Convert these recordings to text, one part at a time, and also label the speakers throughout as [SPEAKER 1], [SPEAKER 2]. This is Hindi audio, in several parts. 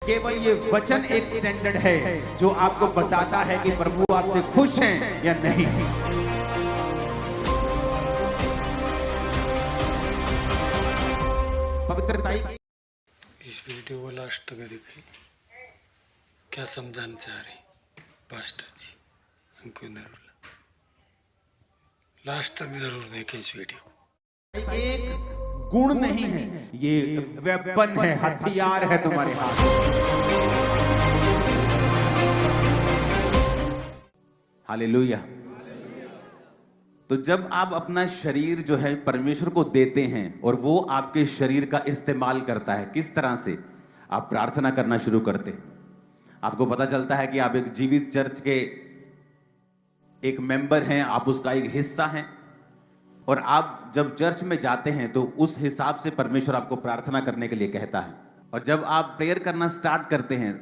[SPEAKER 1] केवल ये वचन एक स्टैंडर्ड है जो आपको बताता है कि प्रभु आपसे खुश हैं या नहीं। पवित्रताई
[SPEAKER 2] इस वीडियो को लास्ट तक देखिए, क्या समझाना चाह रहे पास्टर जी हमको नरूला। लास्ट तक जरूर देखें इस वीडियो को।
[SPEAKER 1] एक गुण नहीं है, ये वेपन है, हथियार है तुम्हारे हाथ। हालेलुया। तो जब आप अपना शरीर जो है परमेश्वर को देते हैं और वो आपके शरीर का इस्तेमाल करता है, किस तरह से आप प्रार्थना करना शुरू करते हैं। आपको पता चलता है कि आप एक जीवित चर्च के एक मेंबर हैं, आप उसका एक हिस्सा हैं, और आप जब चर्च में जाते हैं तो उस हिसाब से परमेश्वर आपको प्रार्थना करने के लिए कहता है। और जब आप प्रेयर करना स्टार्ट करते हैं,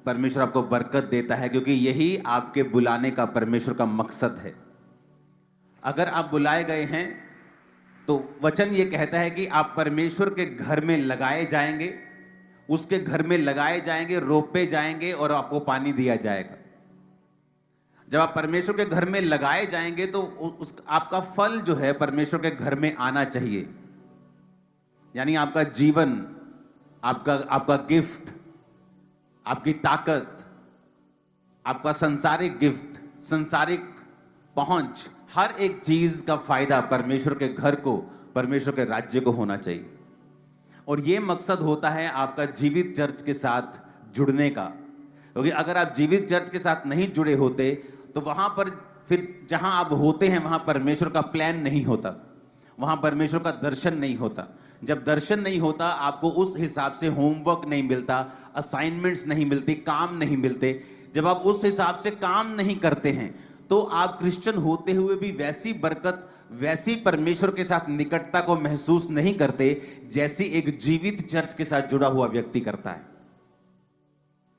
[SPEAKER 1] परमेश्वर आपको बरकत देता है, क्योंकि यही आपके बुलाने का परमेश्वर का मकसद है। अगर आप बुलाए गए हैं तो वचन ये कहता है कि आप परमेश्वर के घर में लगाए जाएंगे, उसके घर में लगाए जाएंगे, रोपे जाएंगे और आपको पानी दिया जाएगा। जब आप परमेश्वर के घर में लगाए जाएंगे तो आपका फल जो है परमेश्वर के घर में आना चाहिए। यानी आपका जीवन, आपका गिफ्ट, आपकी ताकत, आपका संसारिक गिफ्ट, संसारिक पहुंच, हर एक चीज का फायदा परमेश्वर के घर को, परमेश्वर के राज्य को होना चाहिए। और यह मकसद होता है आपका जीवित चर्च के साथ जुड़ने का। क्योंकि अगर आप जीवित चर्च के साथ नहीं जुड़े होते तो वहां पर फिर जहां आप होते हैं वहां परमेश्वर का प्लान नहीं होता, वहां परमेश्वर का दर्शन नहीं होता। जब दर्शन नहीं होता, आपको उस हिसाब से होमवर्क नहीं मिलता, असाइनमेंट्स नहीं मिलती, काम नहीं मिलते। जब आप उस हिसाब से काम नहीं करते हैं तो आप क्रिश्चियन होते हुए भी वैसी बरकत, वैसी परमेश्वर के साथ निकटता को महसूस नहीं करते जैसी एक जीवित चर्च के साथ जुड़ा हुआ व्यक्ति करता है।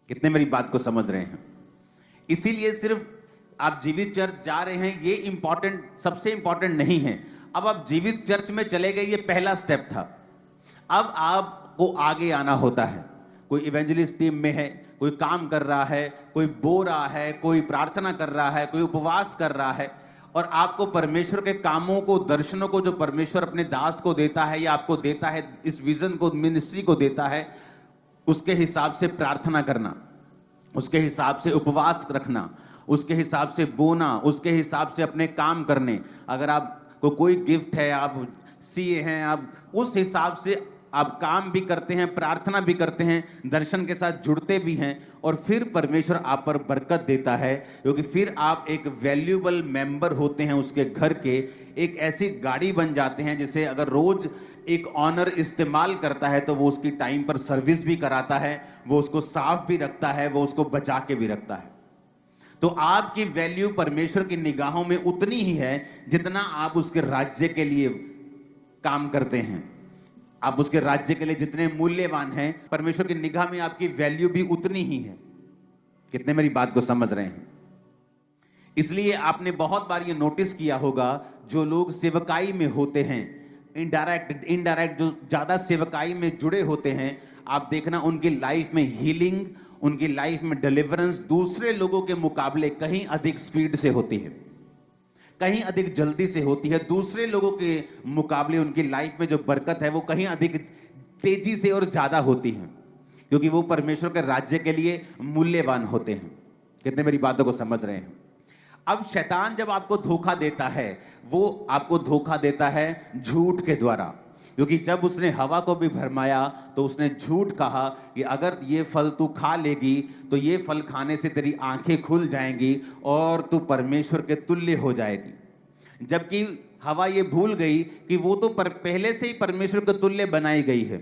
[SPEAKER 1] कितने मेरी बात को समझ रहे हैं? इसीलिए सिर्फ आप जीवित चर्च जा रहे हैं ये इंपॉर्टेंट, सबसे इंपॉर्टेंट नहीं है। अब आप जीवित चर्च में चले गए, ये पहला स्टेप था। अब आपको आगे आना होता है। कोई इवेंजलिस्ट टीम में है, कोई काम कर रहा है, कोई बो रहा है, कोई प्रार्थना कर रहा है, कोई उपवास कर रहा है, और आपको परमेश्वर के कामों को, दर्शनों को जो परमेश्वर अपने दास को देता है या आपको देता है, इस विजन को, मिनिस्ट्री को देता है, उसके हिसाब से प्रार्थना करना, उसके हिसाब से उपवास रखना, उसके हिसाब से बोना, उसके हिसाब से अपने काम करने। अगर आपको कोई गिफ्ट है, आप सीए हैं, आप उस हिसाब से आप काम भी करते हैं, प्रार्थना भी करते हैं, दर्शन के साथ जुड़ते भी हैं, और फिर परमेश्वर आप पर बरकत देता है। क्योंकि फिर आप एक वैल्यूएबल मेंबर होते हैं उसके घर के, एक ऐसी गाड़ी बन जाते हैं जिसे अगर रोज एक ऑनर इस्तेमाल करता है तो वो उसकी टाइम पर सर्विस भी कराता है, वो उसको साफ भी रखता है, वो उसको बचा के भी रखता है। तो आपकी वैल्यू परमेश्वर की निगाहों में उतनी ही है जितना आप उसके राज्य के लिए काम करते हैं। आप उसके राज्य के लिए जितने मूल्यवान हैं, परमेश्वर की निगाह में आपकी वैल्यू भी उतनी ही है। कितने मेरी बात को समझ रहे हैं? इसलिए आपने बहुत बार ये नोटिस किया होगा, जो लोग सेवकाई में होते हैं, इनडायरेक्ट जो ज्यादा सेवकाई में जुड़े होते हैं, आप देखना उनकी लाइफ में हीलिंग, उनकी लाइफ में डिलीवरेंस दूसरे लोगों के मुकाबले कहीं अधिक स्पीड से होती है, कहीं अधिक जल्दी से होती है। दूसरे लोगों के मुकाबले उनकी लाइफ में जो बरकत है वो कहीं अधिक तेजी से और ज्यादा होती है, क्योंकि वो परमेश्वर के राज्य के लिए मूल्यवान होते हैं। कितने मेरी बातों को समझ रहे हैं? अब शैतान जब आपको धोखा देता है, वो आपको धोखा देता है झूठ के द्वारा। क्योंकि जब उसने हवा को भी भरमाया तो उसने झूठ कहा कि अगर ये फल तू खा लेगी तो ये फल खाने से तेरी आंखें खुल जाएंगी और तू परमेश्वर के तुल्य हो जाएगी। जबकि हवा ये भूल गई कि वो तो पहले से ही परमेश्वर के तुल्य बनाई गई है,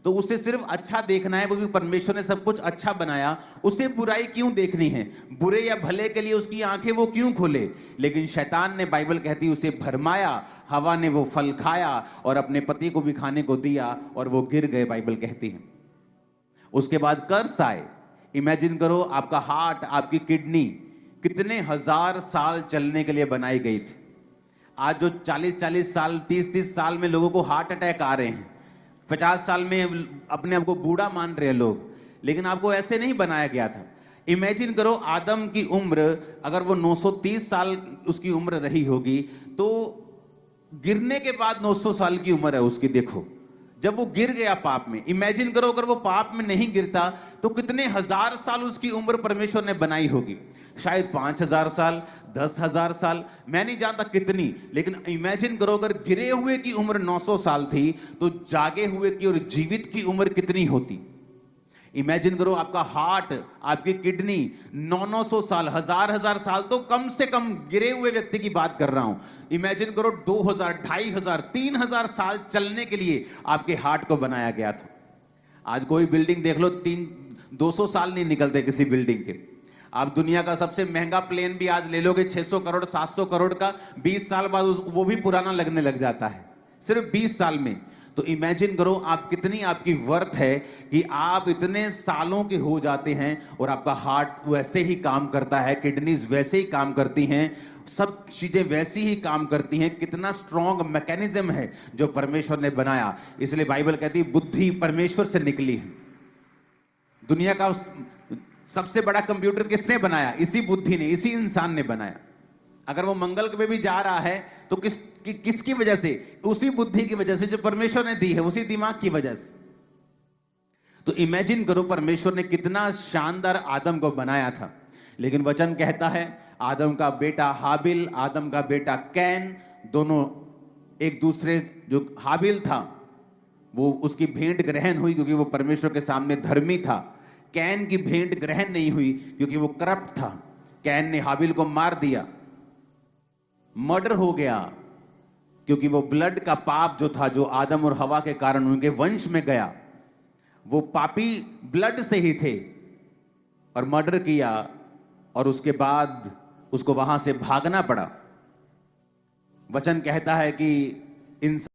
[SPEAKER 1] तो उसे सिर्फ अच्छा देखना है, क्योंकि परमेश्वर ने सब कुछ अच्छा बनाया, उसे बुराई क्यों देखनी है? बुरे या भले के लिए उसकी आंखें वो क्यों खोले? लेकिन शैतान ने, बाइबल कहती है, उसे भरमाया, हवा ने वो फल खाया और अपने पति को भी खाने को दिया और वो गिर गए, बाइबल कहती है। उसके बाद कर्स आए। इमेजिन करो, आपका हार्ट, आपकी किडनी कितने हजार साल चलने के लिए बनाई गई थी। आज जो 40-40 साल, 30-30 साल में लोगों को हार्ट अटैक आ रहे हैं, 50 साल में अपने आप को बूढ़ा मान रहे हैं लोग, लेकिन आपको ऐसे नहीं बनाया गया था। इमेजिन करो आदम की उम्र अगर वो 930 साल उसकी उम्र रही होगी, तो गिरने के बाद 900 साल की उम्र है उसकी। देखो जब वो गिर गया पाप में, इमेजिन करो अगर वो पाप में नहीं गिरता तो कितने हजार साल उसकी उम्र परमेश्वर ने बनाई होगी। शायद 5000 साल, 10,000 साल, मैं नहीं जानता कितनी, लेकिन इमेजिन करो अगर गिरे हुए की उम्र 900 साल थी तो जागे हुए की और जीवित की उम्र कितनी होती। इमेजिन करो आपका हार्ट, आपकी किडनी 900 साल, हजार साल, तो कम से कम गिरे हुए व्यक्ति की बात कर रहा हूं। इमेजिन करो 2000, 2500, 3000 साल चलने के लिए आपके हार्ट को बनाया गया था। आज कोई बिल्डिंग देख लो, 200 साल नहीं निकलते किसी बिल्डिंग के। आप दुनिया का सबसे महंगा प्लेन भी आज ले लोगे 600 करोड़, 700 करोड़ का, 20 साल बाद वो भी पुराना लगने लग जाता है, सिर्फ 20 साल में। तो इमेजिन करो आप कितनी आपकी वर्थ है कि आप इतने सालों के हो जाते हैं और आपका हार्ट वैसे ही काम करता है, किडनीज वैसे ही काम करती हैं, सब चीजें वैसी ही काम करती हैं। कितना स्ट्रॉन्ग मैकेनिज्म है जो परमेश्वर ने बनाया। इसलिए बाइबल कहती है बुद्धि परमेश्वर से निकली है। दुनिया का सबसे बड़ा कंप्यूटर किसने बनाया? इसी बुद्धि ने, इसी इंसान ने बनाया। अगर वो मंगल पे भी जा रहा है तो किसकी वजह से? उसी बुद्धि की वजह से जो परमेश्वर ने दी है, उसी दिमाग की वजह से। तो इमेजिन करो परमेश्वर ने कितना शानदार आदम को बनाया था। लेकिन वचन कहता है आदम का बेटा हाबिल, आदम का बेटा कैन, दोनों एक दूसरे, जो हाबिल था वो उसकी भेंट ग्रहण हुई क्योंकि वो परमेश्वर के सामने धर्मी था। कैन की भेंट ग्रहण नहीं हुई क्योंकि वो करप्ट था। कैन ने हाबिल को मार दिया, मर्डर हो गया, क्योंकि वो ब्लड का पाप जो था, जो आदम और हवा के कारण उनके वंश में गया, वो पापी ब्लड से ही थे और मर्डर किया, और उसके बाद उसको वहां से भागना पड़ा। वचन कहता है कि इंसान